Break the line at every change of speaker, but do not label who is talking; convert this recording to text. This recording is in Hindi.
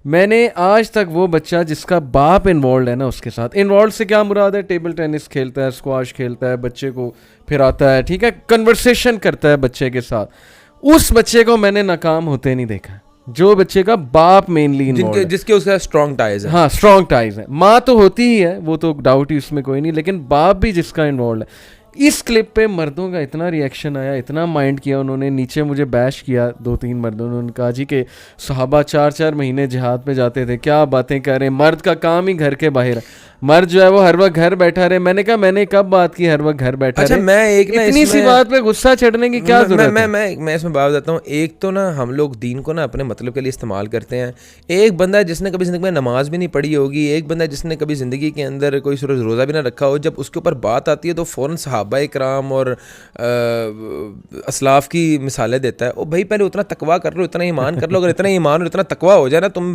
मैंने आज तक वो बच्चा जिसका बाप इन्वॉल्व है ना, उसके साथ इन्वॉल्व से क्या मुराद है, टेबल टेनिस खेलता है, स्क्वाश खेलता है, बच्चे को फिराता है, ठीक है, कन्वर्सेशन करता है बच्चे के साथ, उस बच्चे को मैंने नाकाम होते नहीं देखा। जो बच्चे का बाप मेनली इन्वॉल्व है,
जिसके उसका स्ट्रॉन्ग टाइज है।
हाँ स्ट्रॉन्ग टाइज है, माँ तो होती ही है, वो तो डाउट ही उसमें कोई नहीं, लेकिन बाप भी जिसका इन्वॉल्व है। इस क्लिप पे मर्दों का इतना रिएक्शन आया, इतना माइंड किया उन्होंने, नीचे मुझे बैश किया 2-3 मर्दों ने, उन्होंने कहा जी के सहाबा 4-4 महीने जिहाद पे जाते थे, क्या बातें कर रहे हैं, मर्द का काम ही घर के बाहर है, मर्द जो है वो हर वक्त घर बैठा रहे। मैंने कहा मैंने कब बात की हर वक्त घर बैठा
अच्छा
रहे?
मैं एक ना
इतनी सी बात पे गुस्सा चढ़ने की क्या जरूरत है?
मैं इसमें बात बताता हूँ। एक तो ना हम लोग दीन को ना अपने मतलब के लिए इस्तेमाल करते हैं। एक बंदा है जिसने कभी ज़िंदगी में नमाज भी नहीं पढ़ी होगी, एक बंदा है जिसने कभी ज़िंदगी के अंदर कोई सूरज रोज़ा भी ना रखा हो, जब उसके ऊपर बात आती है तो फ़ौरन सहाबा इकराम और असलाफ की मिसालें देता है। ओ भाई पहले उतना तकवा कर लो, इतना ईमान कर लो, अगर इतना ईमान और इतना तकवा हो जाए ना तुम